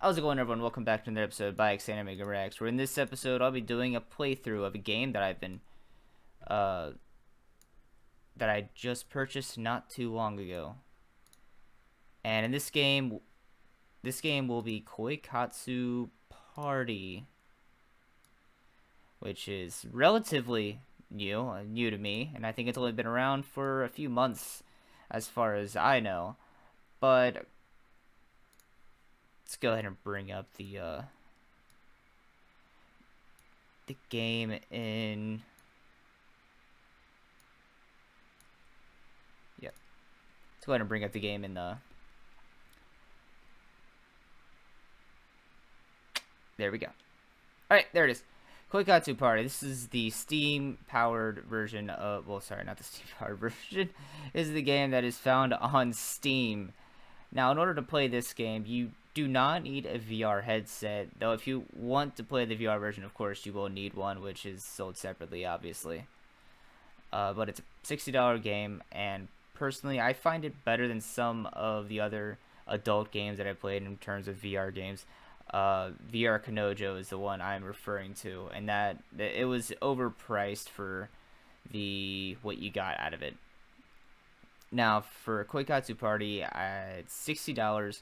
How's it going, everyone? Welcome back to another episode by Anime Reacts. Where in this episode, I'll be doing a playthrough of a game that uh, that I just purchased not too long ago. And in this game will be Koikatsu Party, which is relatively new to me, and I think it's only been around for a few months, as far as I know. But let's go ahead and bring up the game in. Yep. Let's go ahead and bring up the game in the. There we go. Alright, there it is. Koikatsu Party. This is the Steam-powered version of. Well, sorry, not the Steam-powered version. This is the game that is found on Steam. Now, in order to play this game, you do not need a VR headset. Though, if you want to play the VR version, of course, you will need one, which is sold separately, obviously. But it's a $60 game, and personally, I find it better than some of the other adult games that I played in terms of VR games. VR Kanojo is the one I'm referring to, and that it was overpriced for what you got out of it. Now, for Koikatsu Party, it's $60,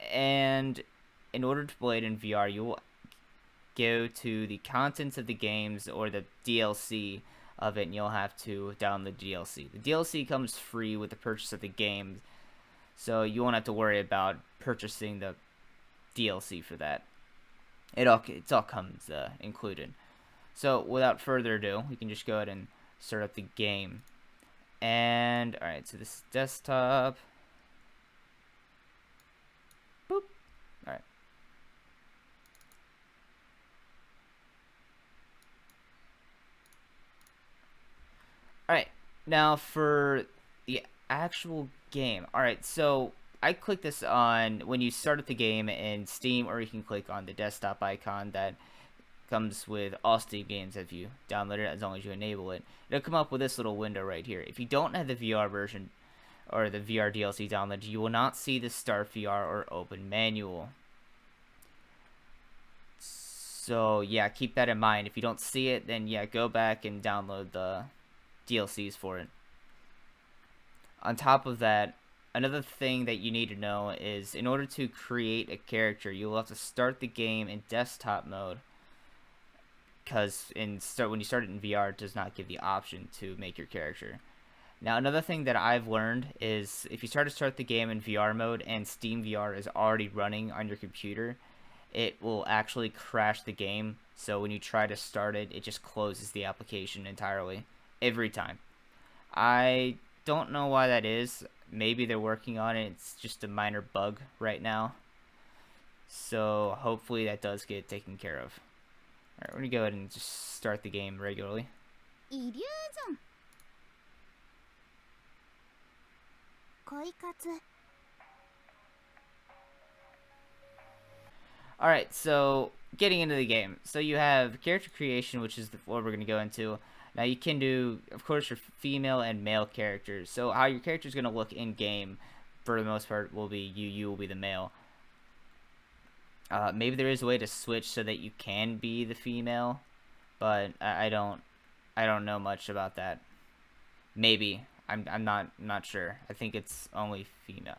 and in order to play it in VR, you'll go to the contents of the games or the DLC of it, and you'll have to download the DLC. The DLC comes free with the purchase of the game, so you won't have to worry about purchasing the DLC for that. It all comes included. So without further ado, we can just go ahead and start up the game. And alright, so this is desktop. Boop. Alright. Alright, now for the actual game. Alright, so I click this on when you start up the game in Steam, or you can click on the desktop icon that comes with all Steam games if you download it, as long as you enable it. It'll come up with this little window right here. If you don't have the VR version or the VR DLC downloaded, you will not see the Start VR or Open Manual. So yeah, keep that in mind. If you don't see it, then yeah, go back and download the DLCs for it. On top of that, another thing that you need to know is in order to create a character, you'll have to start the game in desktop mode, because when you start it in VR, it does not give the option to make your character. Now, another thing that I've learned is if you start the game in VR mode and Steam VR is already running on your computer, it will actually crash the game. So when you try to start it, it just closes the application entirely every time. I don't know why that is. Maybe they're working on it. It's just a minor bug right now. So hopefully that does get taken care of. Alright, we're gonna go ahead and just start the game regularly. Illusion. Koikatsu. Alright, so getting into the game. So you have character creation, which is what we're gonna go into. Now you can do, of course, your female and male characters. So how your character is gonna look in game, for the most part, will be you will be the male. Maybe there is a way to switch so that you can be the female, but I don't know much about that. Maybe I'm not sure. I think it's only female.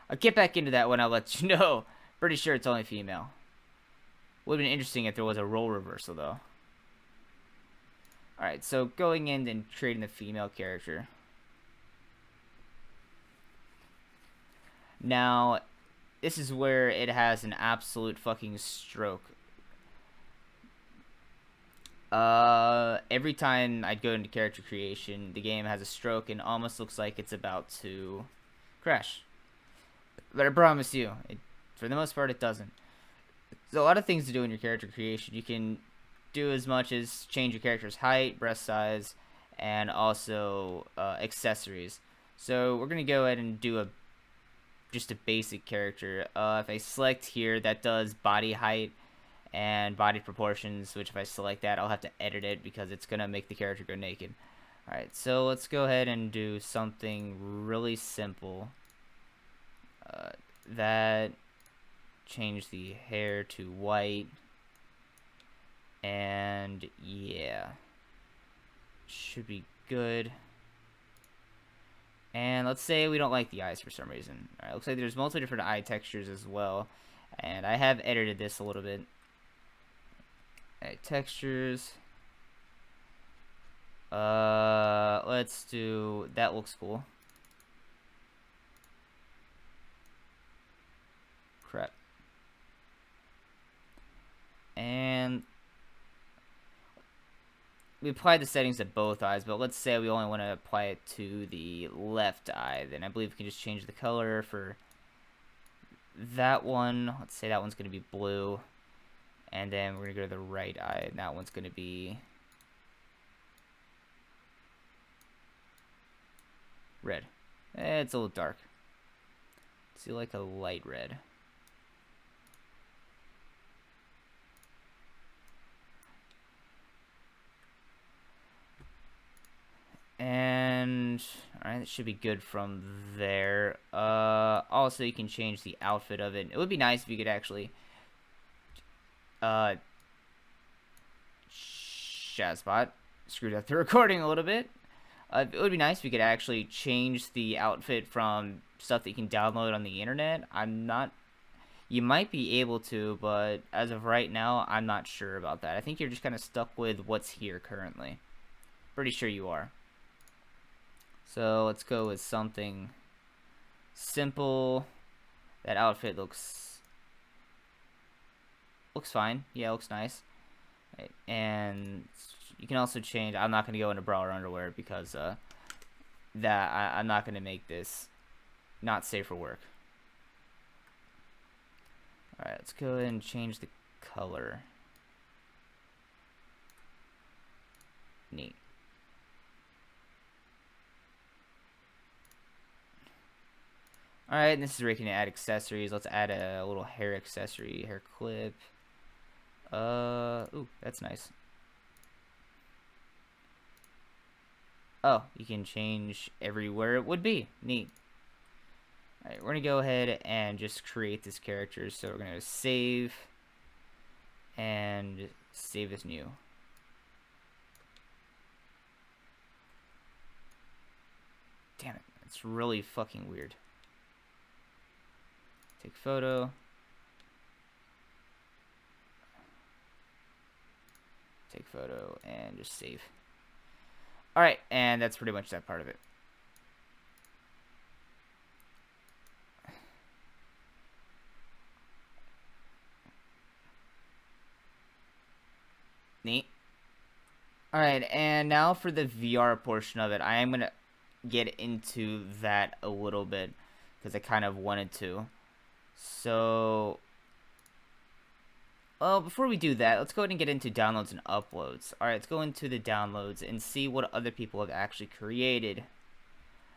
I'll get back into that when I let you know. Pretty sure it's only female. Would have been interesting if there was a role reversal though. Alright, so going in and creating the female character. Now, this is where it has an absolute fucking stroke. Every time I go into character creation, the game has a stroke and almost looks like it's about to crash. But I promise you, for the most part, it doesn't. There's a lot of things to do in your character creation. You can do as much as change your character's height, breast size, and also accessories. So we're gonna go ahead and do just a basic character. If I select here, that does body height and body proportions, which if I select that, I'll have to edit it because it's gonna make the character go naked. Alright, so let's go ahead and do something really simple. That change the hair to white. And yeah, should be good. And let's say we don't like the eyes for some reason. Alright, looks like there's multiple different eye textures as well. And I have edited this a little bit. Alright, textures. Let's do, that looks cool. Crap. And we applied the settings to both eyes, but let's say we only want to apply it to the left eye. Then I believe we can just change the color for that one. Let's say that one's going to be blue. And then we're going to go to the right eye, and that one's going to be red. It's a little dark. Let's do like a light red. And alright, that should be good from there. Also you can change the outfit of it. It would be nice if you could actually Shazbot screwed up the recording a little bit. It would be nice if you could actually change the outfit from stuff that you can download on the internet. I'm not. You might be able to, but as of right now, I'm not sure about that. I think you're just kind of stuck with what's here currently. Pretty sure you are. So let's go with something simple. That outfit looks fine. Yeah, it looks nice. Right. And you can also change. I'm not going to go into bra or underwear because I'm not going to make this not safe for work. Alright, let's go ahead and change the color. Neat. Alright, and this is where you can add accessories. Let's add a little hair accessory, hair clip. Ooh, that's nice. Oh, you can change everywhere it would be. Neat. Alright, we're gonna go ahead and just create this character. So we're gonna save and save as new. Damn it, it's really fucking weird. Take photo. Take photo and just save. Alright, and that's pretty much that part of it. Neat. Alright, and now for the VR portion of it. I am going to get into that a little bit because I kind of wanted to. So, well, before we do that, let's go ahead and get into downloads and uploads. Alright, let's go into the downloads and see what other people have actually created.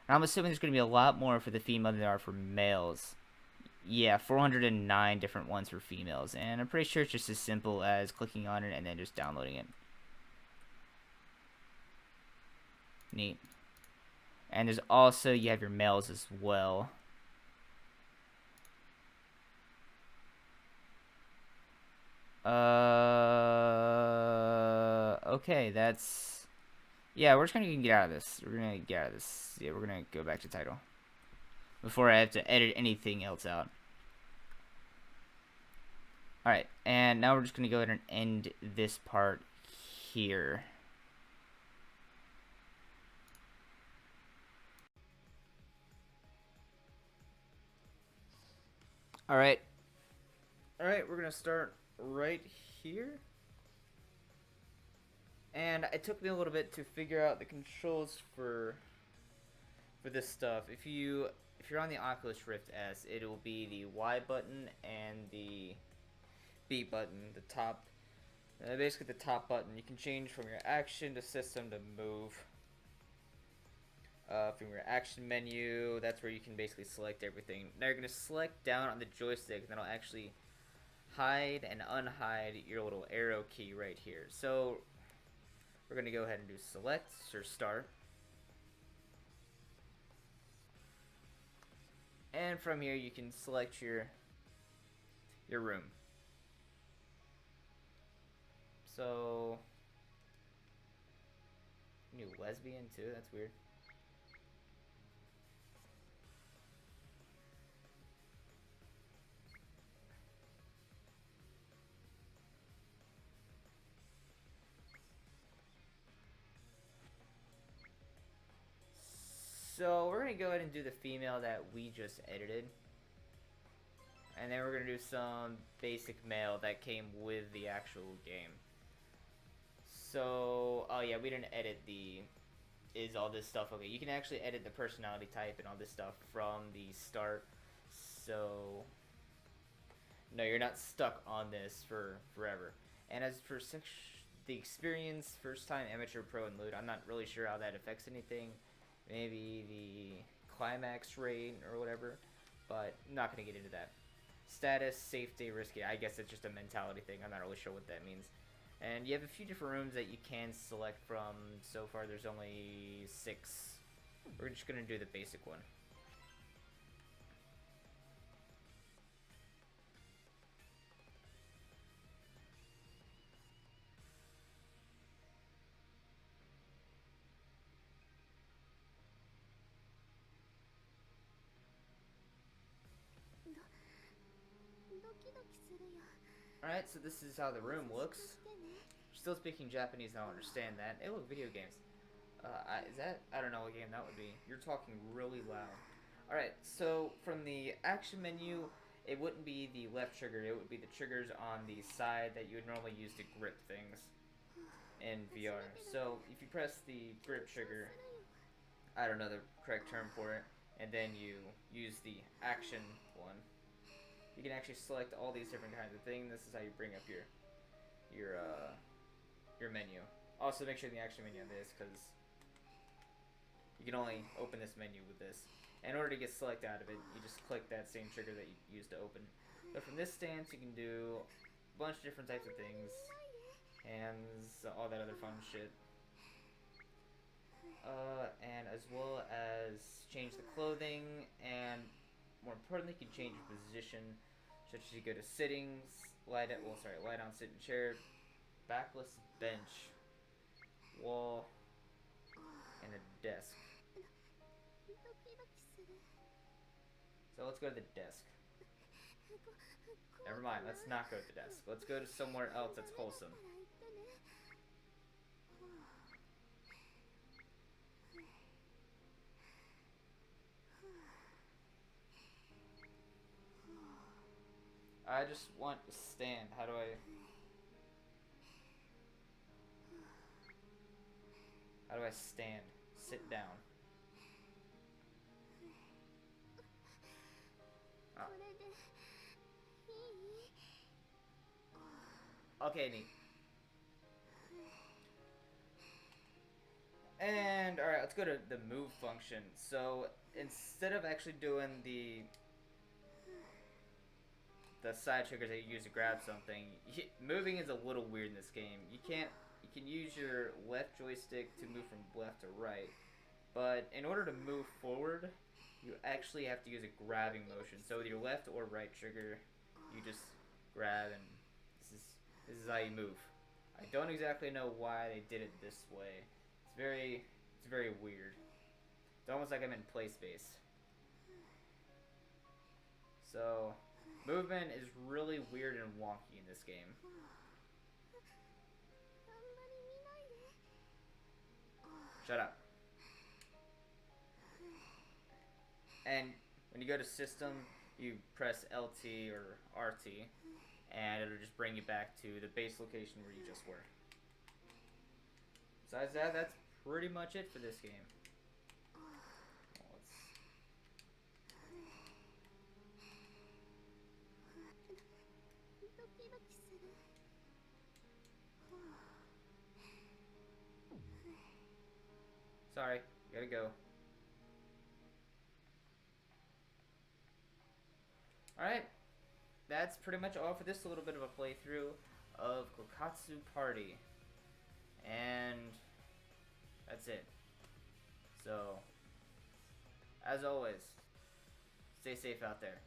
And I'm assuming there's going to be a lot more for the female than there are for males. Yeah, 409 different ones for females. And I'm pretty sure it's just as simple as clicking on it and then just downloading it. Neat. And there's also, you have your males as well. Okay, that's... Yeah, we're just gonna get out of this. We're gonna get out of this. Yeah, we're gonna go back to title. Before I have to edit anything else out. Alright, and now we're just gonna go ahead and end this part here. Alright. Alright, we're gonna start right here. And it took me a little bit to figure out the controls for this stuff. If you're on the Oculus Rift S, it will be the Y button and the B button, the top. Basically, the top button. You can change from your action to system to move. From your action menu, that's where you can basically select everything. Now you're gonna select down on the joystick, and that'll actually hide and unhide your little arrow key right here. So we're gonna go ahead and do select or start. And from here you can select your your room. So, new lesbian too. That's weird. So we're gonna go ahead and do the female that we just edited. And then we're gonna do some basic male that came with the actual game. So, oh yeah, we didn't edit the, is all this stuff. Okay, you can actually edit the personality type and all this stuff from the start. So, no, you're not stuck on this for forever. And as for the experience, first time, amateur, pro, and loot, I'm not really sure how that affects anything. Maybe the climax rate or whatever, but I'm not going to get into that. Status, safety, risky, I guess it's just a mentality thing. I'm not really sure what that means. And you have a few different rooms that you can select from. So far there's only 6. We're just going to do the basic one. Alright, so this is how the room looks. Still speaking Japanese, I don't understand that. Hey, look, video games. Is that? I don't know what game that would be. You're talking really loud. Alright, so from the action menu, it wouldn't be the left trigger, it would be the triggers on the side that you would normally use to grip things in VR. So if you press the grip trigger, I don't know the correct term for it, and then you use the action one, you can actually select all these different kinds of things. This is how you bring up your menu. Also, make sure the action menu on this, because you can only open this menu with this. In order to get select out of it, you just click that same trigger that you used to open. But from this stance, you can do a bunch of different types of things. Hands, all that other fun shit. And as well as change the clothing, and more importantly, you can change your position, such as you go to sittings, lie down, sit in chair, backless bench, wall, and a desk. So let's go to the desk. Never mind, let's not go to the desk. Let's go to somewhere else that's wholesome. I just want to stand. How do I stand? Sit down. Oh. Okay, neat. And alright, let's go to the move function. So instead of actually doing the side triggers that you use to grab something, moving is a little weird in this game. You can use your left joystick to move from left to right, but in order to move forward, you actually have to use a grabbing motion. So with your left or right trigger, you just grab, and this is how you move. I don't exactly know why they did it this way. It's very weird. It's almost like I'm in play space. So movement is really weird and wonky in this game. Shut up. And when you go to system, you press LT or RT, and it'll just bring you back to the base location where you just were. Besides that, that's pretty much it for this game. Sorry, gotta go. Alright, that's pretty much all for this little bit of a playthrough of Koikatsu Party. And that's it. So, as always, stay safe out there.